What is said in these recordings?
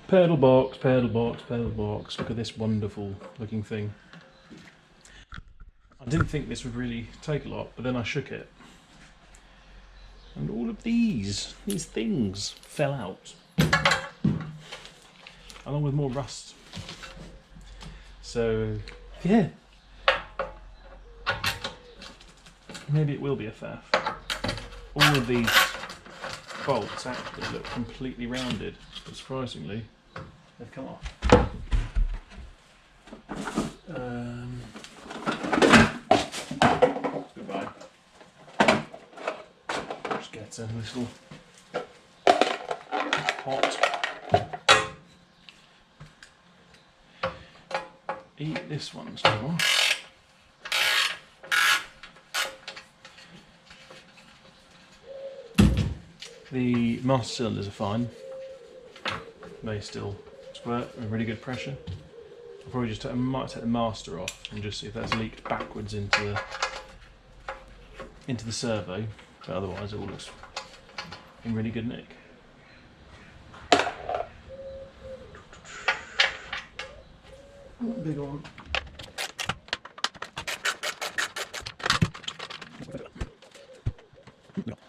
Pedal box, pedal box, pedal box. Look at this wonderful looking thing. I didn't think this would really take a lot, but then I shook it. And all of these things fell out. Along with more rust. So, yeah. Maybe it will be a faff. All of these bolts actually look completely rounded, but surprisingly, they've come off. Goodbye. Just get a little hot. Eat this one some more. The master cylinders are fine. They still squirt with really good pressure. I'll probably just might take the master off and just see if that's leaked backwards into the servo. But otherwise, it all looks in really good nick. Big one.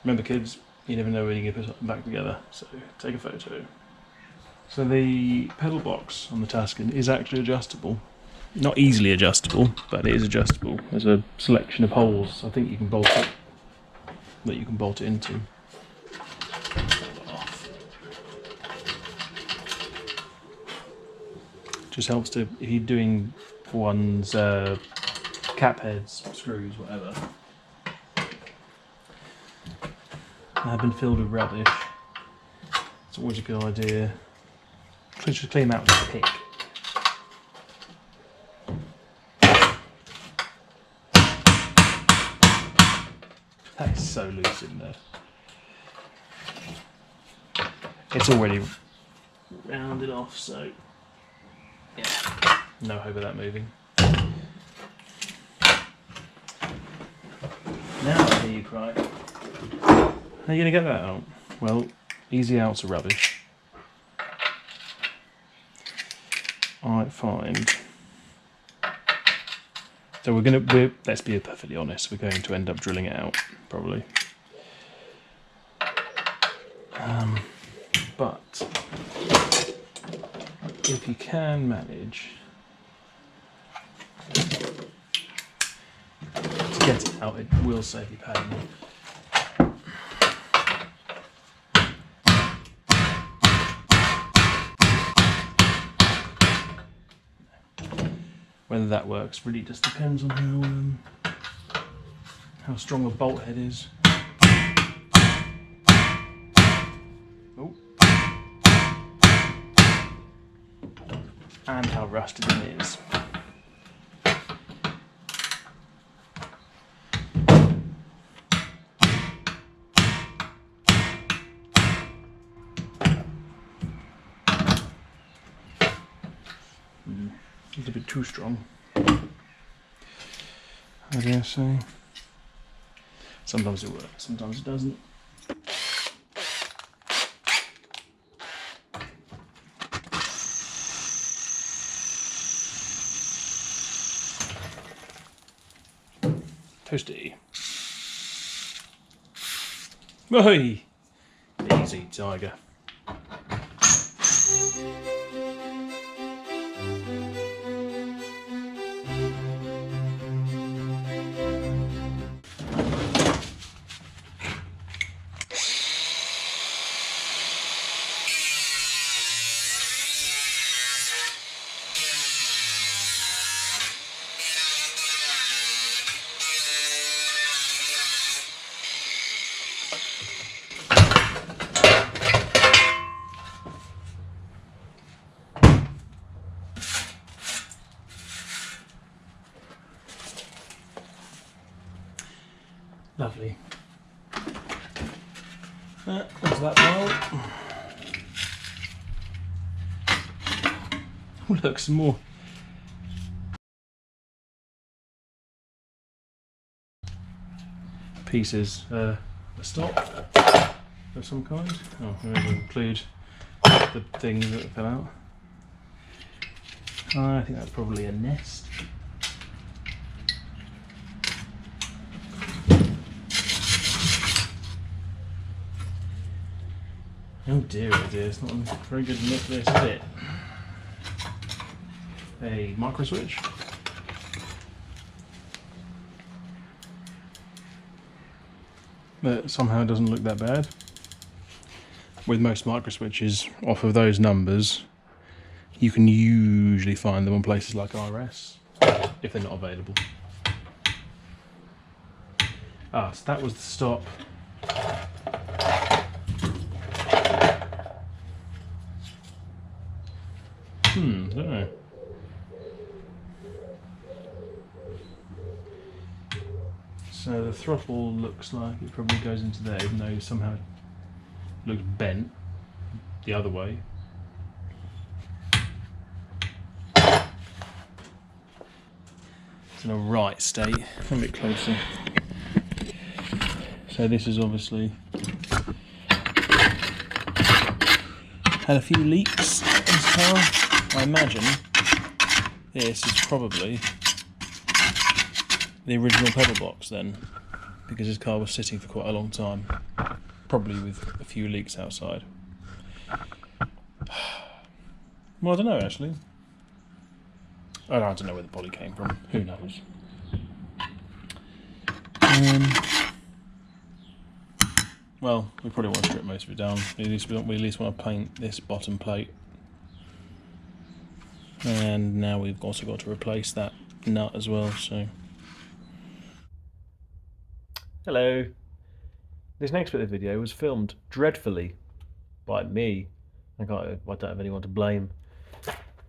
Remember, kids, you never know when you're going to put something back together, so take a photo. So the pedal box on the Tuscan is actually adjustable. Not easily adjustable, but it is adjustable. There's a selection of holes I think you can bolt it, that you can bolt it into. Just helps to, if you're doing one's cap heads, screws, whatever, have been filled with rubbish. It's always a good idea. Just clean them out with a pick. That is so loose in there. It's already rounded off, so yeah, no hope of that moving. Now I hear you cry. How are you going to get that out? Well, easy outs are rubbish. I find. So let's be perfectly honest, we're going to end up drilling it out, probably. But if you can manage to get it out, it will save you pain. Whether that works really just depends on how strong a bolt head is. Oh. And how rusted it is. It's a bit too strong, I dare say. Sometimes it works, sometimes it doesn't. Toasty. Oi! Easy, tiger. Lovely. There's that bolt. Oh look, some more. Pieces, a stop of some kind. Oh, we'll include the thing that fell out. I think that's probably a nest. Oh dear, it's not a very good nick this bit. A micro switch. That somehow doesn't look that bad. With most micro switches, off of those numbers, you can usually find them on places like RS, if they're not available. Ah, so that was the stop. I don't know. So the throttle looks like it probably goes into there, even though somehow it looks bent the other way. It's in a right state. Come a bit closer. So this is obviously had a few leaks in this car. I imagine this is probably the original pedal box then, because this car was sitting for quite a long time, probably with a few leaks outside. Well, I don't know actually. I don't know where the poly came from. Who knows? Well, we probably want to strip most of it down. We at least want to paint this bottom plate. And now we've also got to replace that nut as well. So, hello. This next bit of the video was filmed dreadfully by me. I don't have anyone to blame.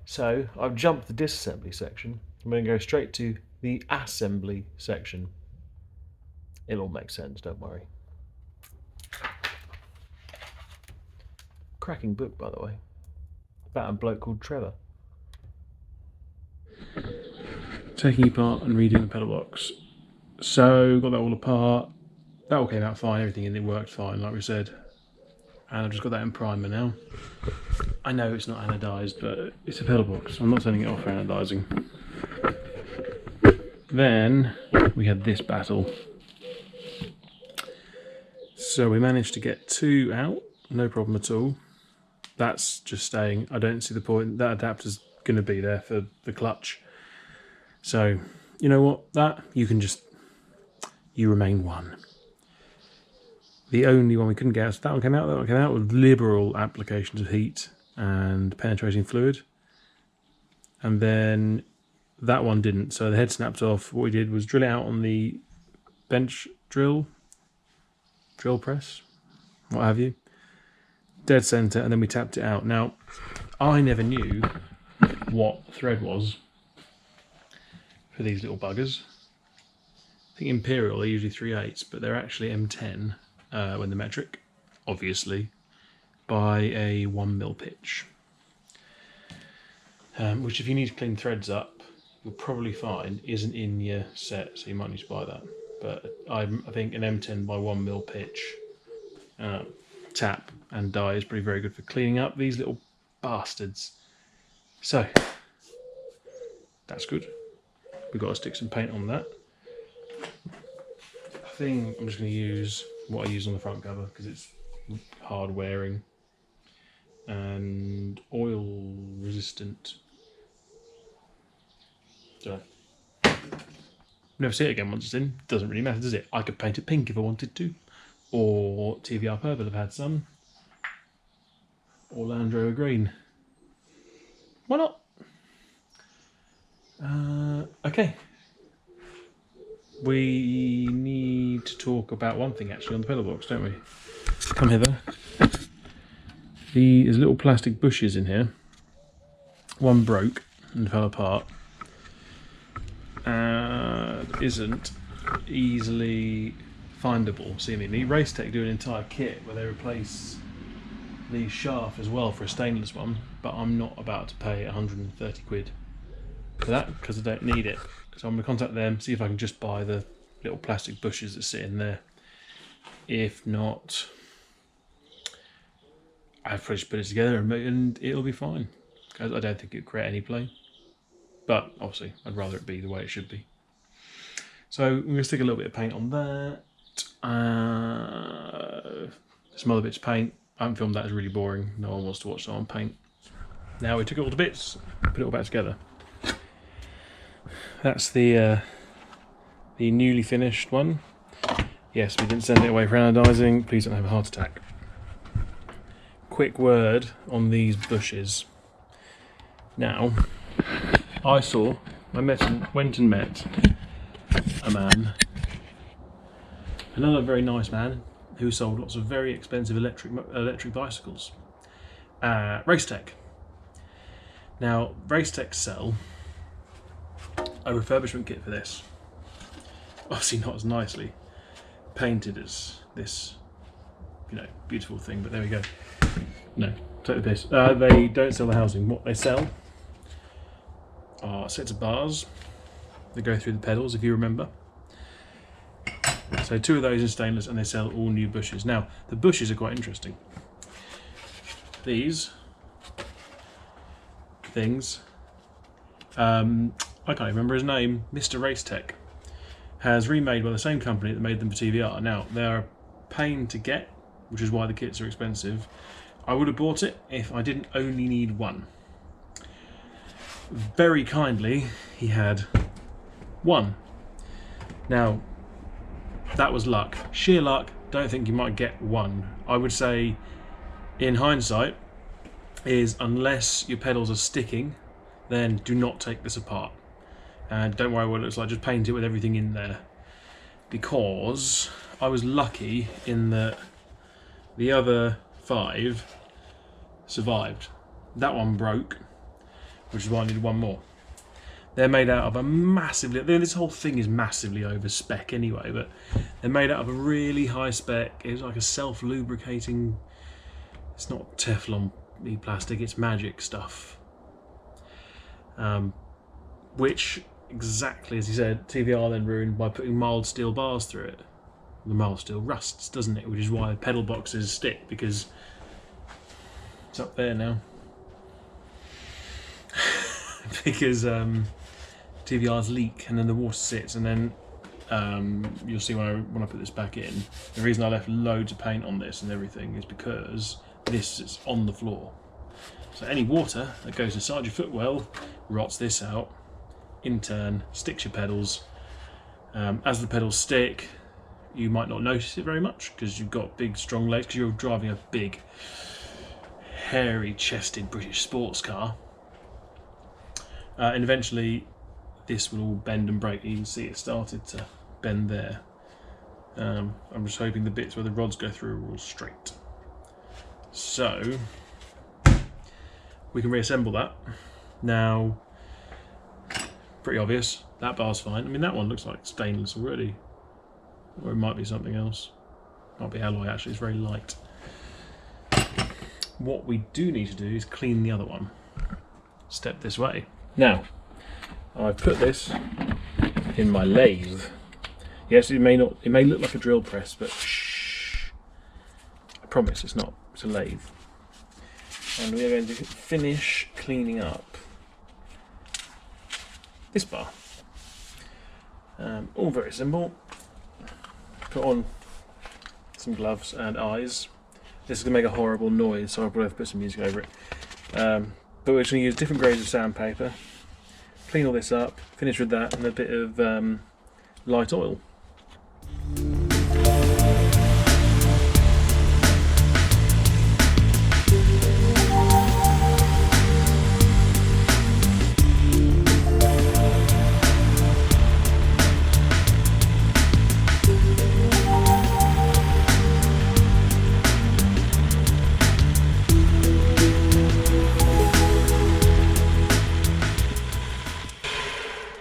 So I've jumped the disassembly section. I'm going to go straight to the assembly section. It'll all make sense, don't worry. Cracking book, by the way, about a bloke called Trevor. Taking apart and redoing the pedal box. So got that all apart. That all came out fine. Everything in it worked fine, like we said. And I've just got that in primer now. I know it's not anodised, but it's a pedal box. I'm not sending it off for anodising. Then we had this battle. So we managed to get 2 out, no problem at all. That's just staying. I don't see the point. That adapter's going to be there for the clutch. So, you know what? You remain 1. The only one we couldn't get out, so that one came out with liberal applications of heat and penetrating fluid. And then that one didn't, so the head snapped off. What we did was drill it out on the bench drill press, what have you, dead center, and then we tapped it out. Now, I never knew what thread was for these little buggers. I think Imperial, they're usually 3/8, but they're actually M10 when they're metric, obviously, by a 1mm pitch. Which if you need to clean threads up, you'll probably find isn't in your set, so you might need to buy that. But I think an M10 by 1mm pitch tap and die is pretty very good for cleaning up these little bastards. So that's good. We've got to stick some paint on that. I think I'm just going to use what I use on the front cover because it's hard wearing and oil resistant. Don't know. Never see it again once it's in. Doesn't really matter, does it? I could paint it pink if I wanted to, or TVR purple if I had some, or Land Rover green. Why not? Okay. We need to talk about one thing actually on the pedal box, don't we? Come hither. There's little plastic bushes in here. One broke and fell apart. Isn't easily findable, seemingly. Racetech do an entire kit where they replace the shaft as well for a stainless one, but I'm not about to pay 130 quid for that because I don't need it. So I'm going to contact them, see if I can just buy the little plastic bushes that sit in there. If not, I've just put it together and it'll be fine. I don't think it'll create any play. But obviously, I'd rather it be the way it should be. So I'm going to stick a little bit of paint on that. Some other bits of paint. I haven't filmed that, it's really boring. No one wants to watch someone paint. Now we took it all to bits, put it all back together. That's the newly finished one. Yes, we didn't send it away for anodising. Please don't have a heart attack. Quick word on these bushes. Now, I went and met a man, another very nice man who sold lots of very expensive electric bicycles. Racetech. Now, Racetech sell a refurbishment kit for this. Obviously not as nicely painted as this, beautiful thing, but there we go. No, take the piss. They don't sell the housing. What they sell are sets of bars that go through the pedals, if you remember. So 2 of those in stainless, and they sell all new bushes. Now, the bushes are quite interesting. These things, I can't remember his name, Mr. Racetech, has remade by the same company that made them for TVR. Now, they're a pain to get, which is why the kits are expensive. I would have bought it if I didn't only need one. Very kindly, he had one. Now, that was luck. Sheer luck. Don't think you might get one. I would say, in hindsight, is unless your pedals are sticking, then do not take this apart. And don't worry what it looks like, just paint it with everything in there. Because I was lucky in that the other 5 survived. That one broke, which is why I needed one more. They're made out of a massively... This whole thing is massively over spec anyway, but they're made out of a really high spec... It's like a self-lubricating... It's not Teflon plastic, it's magic stuff. Which, exactly as he said, TVR then ruined by putting mild steel bars through it. The mild steel rusts, doesn't it? Which is why the pedal boxes stick, because it's up there now. Because TVRs leak and then the water sits, and then you'll see when I put this back in, the reason I left loads of paint on this and everything is because this is on the floor. So any water that goes inside your footwell rots this out, in turn sticks your pedals. As the pedals stick, you might not notice it very much because you've got big strong legs, because you're driving a big hairy chested British sports car. And eventually this will all bend and break. You can see it started to bend there. I'm just hoping the bits where the rods go through are all straight. So we can reassemble that. Now, pretty obvious, that bar's fine. I mean, that one looks like stainless already. Or it might be something else. Might be alloy actually, it's very light. What we do need to do is clean the other one. Step this way. Now, I've put this in my lathe. Yes, it may look like a drill press, but shh, I promise it's not. It's a lathe. And we are going to finish cleaning up this bar. All very simple. Put on some gloves and eyes. This is going to make a horrible noise, so I'll probably have to put some music over it. But we're just going to use different grades of sandpaper, clean all this up, finish with that and a bit of light oil.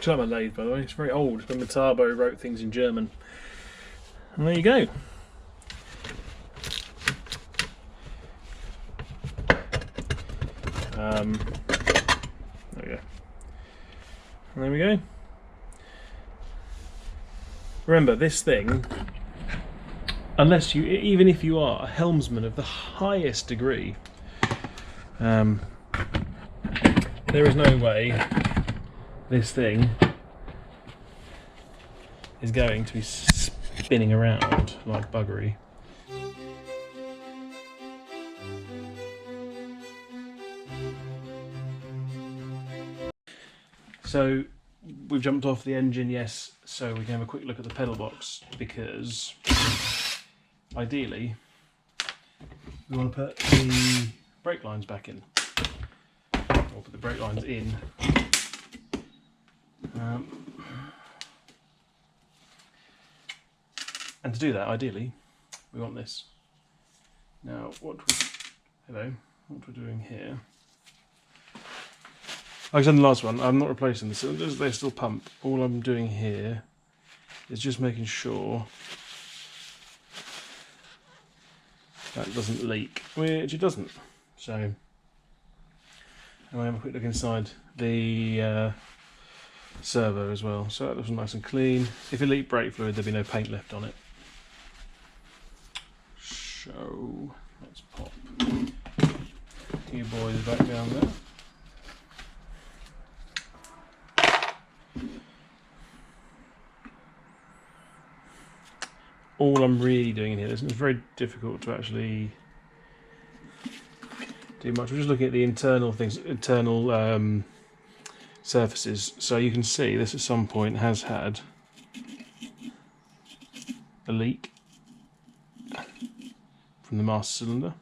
I like my lathe, by the way. It's very old. When Metabo wrote things in German. And there you go. There we go. And there we go. Remember, this thing, unless you, even if you are a helmsman of the highest degree, There is no way this thing is going to be spinning around like buggery. So we've jumped off the engine, yes, so we can have a quick look at the pedal box, because ideally we want to put the brake lines back in, or put the brake lines in. And to do that, ideally, we want this. Now, what we're doing here. Like I said in the last one, I'm not replacing the cylinders, they still pump. All I'm doing here is just making sure that doesn't leak, which it doesn't. So, and I have a quick look inside the servo as well. So that looks nice and clean. If it leaked brake fluid, there'd be no paint left on it. So, let's pop you boys back down there. All I'm really doing in here, it's very difficult to actually do much. We're just looking at the internal things, internal surfaces. So you can see this at some point has had a leak from the master cylinder.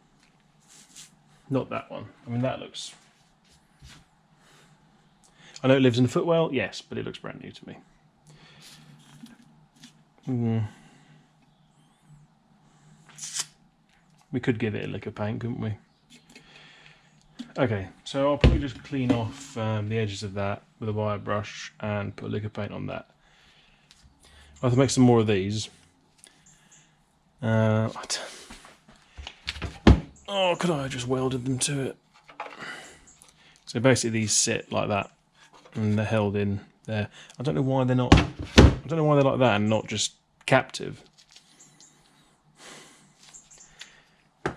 Not that one. I mean, that looks... I know it lives in the footwell, yes, but it looks brand new to me. We could give it a lick of paint, couldn't we? Okay, so I'll probably just clean off the edges of that with a wire brush and put a lick of paint on that. I'll have to make some more of these. Oh, could I have just welded them to it? So basically these sit like that and they're held in there. I don't know why they're not... I don't know why they're like that and not just captive.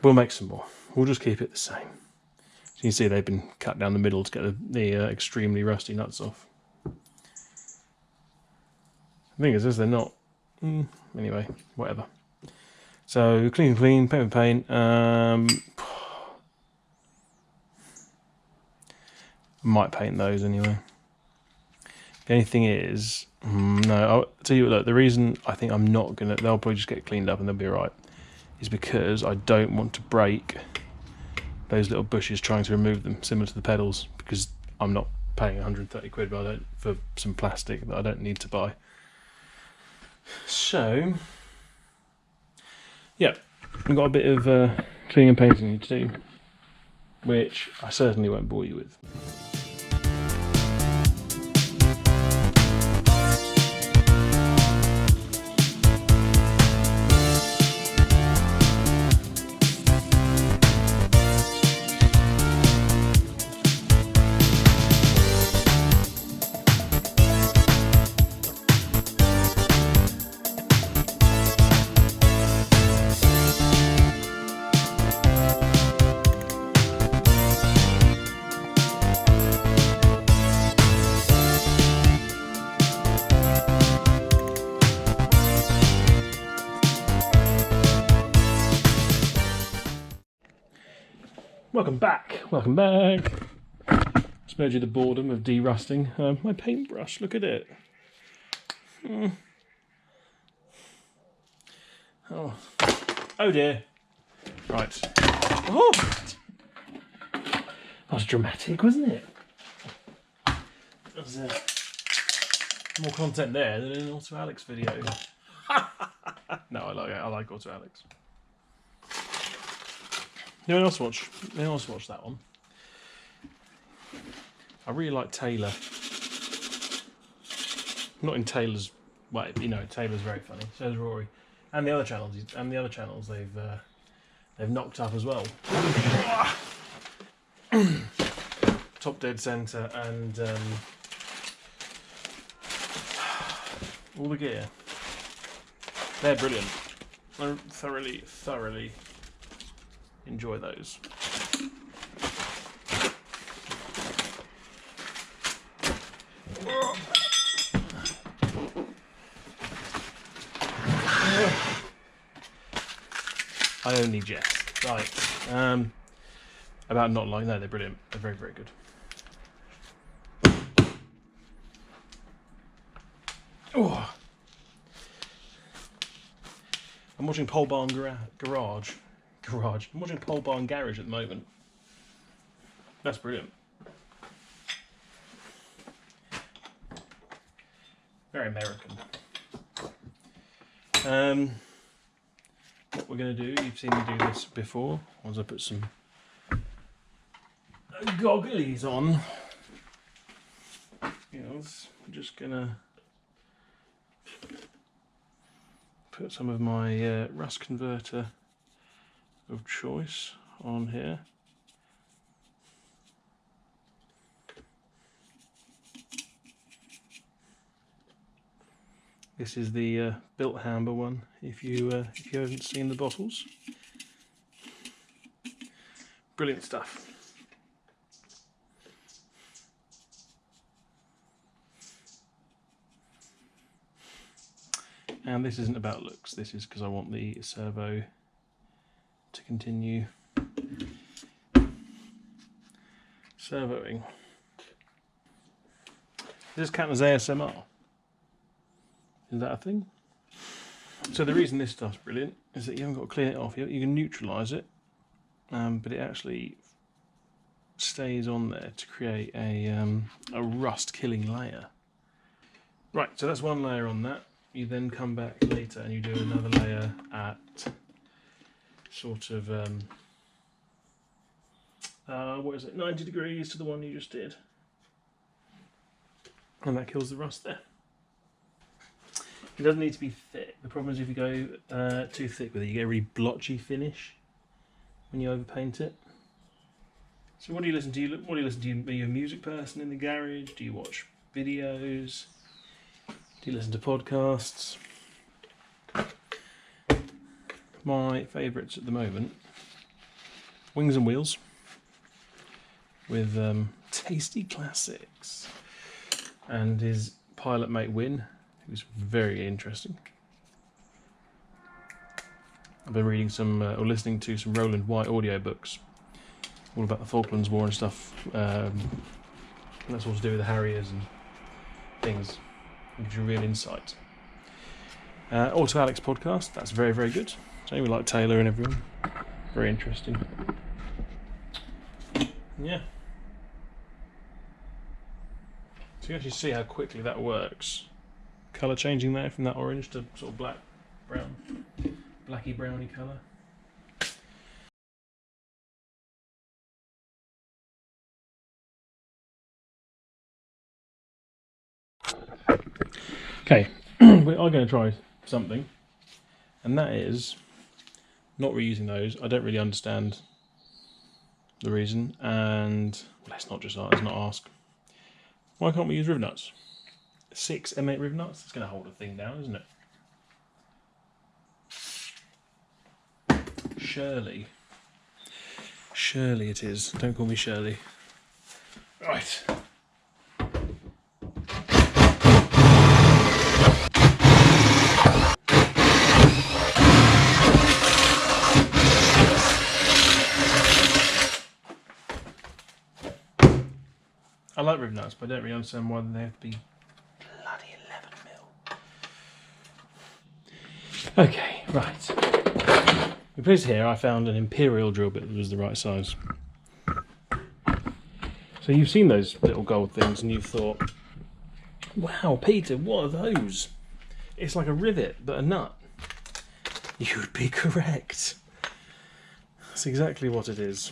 We'll make some more. We'll just keep it the same. So you can see they've been cut down the middle to get the extremely rusty nuts off. The thing is they're not... anyway, whatever. So clean, paint with paint. Might paint those anyway. The only thing is... no, I'll tell you what, look, the reason I think I'm not going to... They'll probably just get cleaned up and they'll be alright. Is because I don't want to break those little bushes trying to remove them, similar to the pedals, because I'm not paying 130 quid for some plastic that I don't need to buy. So, yeah, we've got a bit of cleaning and painting to do, which I certainly won't bore you with. Welcome back. Spared you the boredom of de-rusting my paintbrush. Look at it. Oh dear. Right. Oh, that was dramatic, wasn't it? There's more content there than in an Auto Alex video. No, I like Auto Alex. Anyone else watch that one? I really like Taylor. Not in Taylor's way, but, you know, Taylor's very funny. So is Rory, and the other channels. They've knocked up as well. Top Dead Centre and all the gear. They're brilliant. I thoroughly enjoy those. I only jest. Right. About not liking. No, they're brilliant. They're very, very good. Oh. I'm watching Pole Barn Garage. I'm watching Pole Barn Garage at the moment. That's brilliant. Very American. What we're going to do, you've seen me do this before, once I put some gogglies on. Yes, I'm just going to put some of my rust converter of choice on here. This is the Built Hamber one. If you haven't seen the bottles, brilliant stuff. And this isn't about looks. This is because I want the servo to continue servoing. This count as ASMR. Is that a thing? So the reason this stuff's brilliant is that you haven't got to clean it off. You can neutralise it, but it actually stays on there to create a rust-killing layer. Right, so that's one layer on that. You then come back later and you do another layer at sort of, what is it, 90 degrees to the one you just did. And that kills the rust there. It doesn't need to be thick. The problem is if you go too thick with it, you get a really blotchy finish when you overpaint it. So what do you listen to? What do you listen to? Are you a music person in the garage? Do you watch videos? Do you listen to podcasts? My favourites at the moment, Wings and Wheels with Tasty Classics and his pilot mate Win, who's very interesting. I've been reading some or listening to some Roland White audiobooks all about the Falklands War and stuff. That's all to do with the Harriers and things. It gives you real insight. Auto Alex podcast, that's very, very good. So we like Taylor and everyone. Very interesting. Yeah. So you actually see how quickly that works. Colour changing there from that orange to sort of black, brown, blacky browny colour. Okay, we are going to try something, and that is not reusing those. I don't really understand the reason, and well, let's not ask. Why can't we use riv nuts? 6 M8 riv nuts? It's going to hold a thing down, isn't it? Shirley it is. Don't call me Shirley. Right. I like riv nuts, but I don't really understand why they have to be bloody 11mm. Okay, right. I'm pleased here I found an Imperial drill bit that was the right size. So you've seen those little gold things and you've thought, wow, Peter, what are those? It's like a rivet, but a nut. You'd be correct. That's exactly what it is.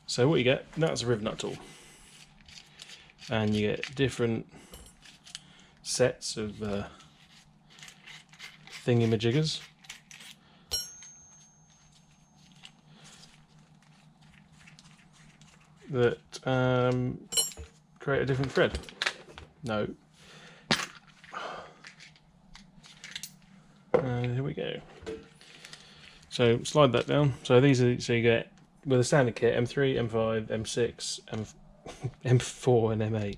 So what you get, that's a riv nut tool. And you get different sets of thingy-majiggers. That create a different thread. No. Here we go. So slide that down. So these are, so you get with a standard kit M3, M5, M6, M4 and M8.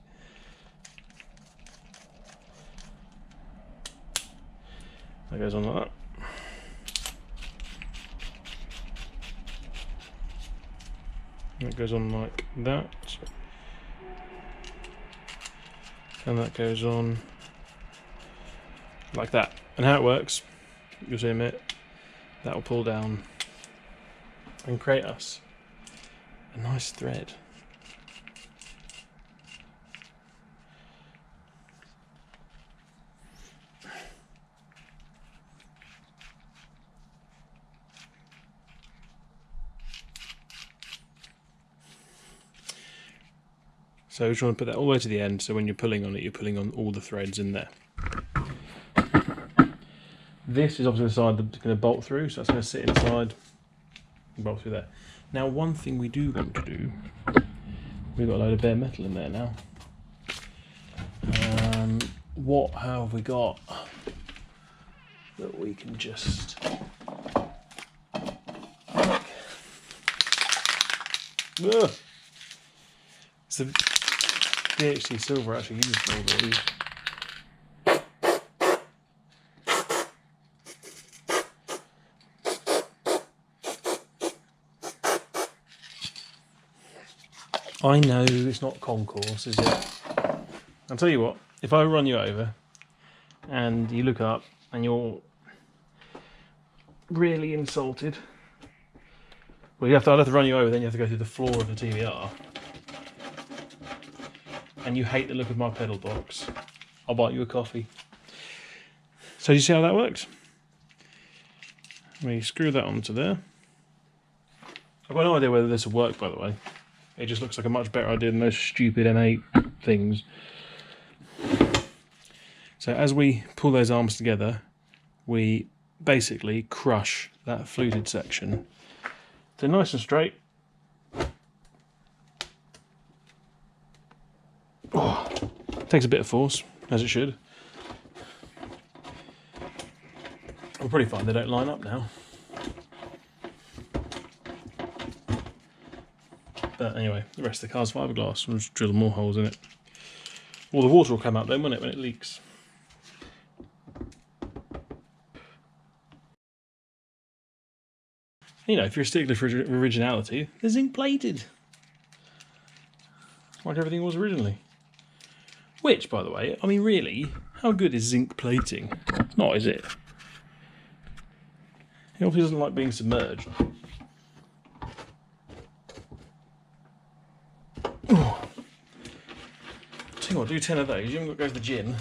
That goes on like that. That goes on like that. And that goes on like that. And how it works, you'll see in a minute, that will pull down and create us a nice thread. So you just want to put that all the way to the end, so when you're pulling on it, you're pulling on all the threads in there. This is obviously the side that's going to bolt through, so that's going to sit inside and bolt through there. Now, one thing we do want to do, we've got a load of bare metal in there now. What have we got that we can just... Ugh. It's a DHC silver actually used for all these. I know it's not concourse, is it? I'll tell you what, if I run you over and you look up and you're really insulted, well, I'd have to run you over, then you have to go through the floor of the TVR, and you hate the look of my pedal box, I'll buy you a coffee. So you see how that works? We screw that onto there. I've got no idea whether this will work, by the way. It just looks like a much better idea than those stupid M8 things. So as we pull those arms together, we basically crush that fluted section. They're nice and straight. Oh, takes a bit of force, as it should. We'll probably find they don't line up now. But anyway, the rest of the car's fiberglass. We'll just drill more holes in it. Well, the water will come out then, won't it, when it leaks? You know, if you're a stickler for originality, they're zinc plated. Like everything was originally. Which, by the way, I mean, really, how good is zinc plating? It's not, is it? He obviously doesn't like being submerged. Oh. Tell you what, do 10 of those. You haven't got to go to the gym.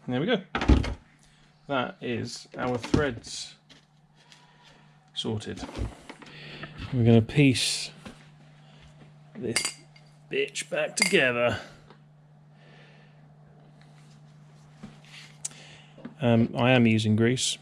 And there we go. That is our threads sorted. We're going to piece this bitch back together. I am using grease.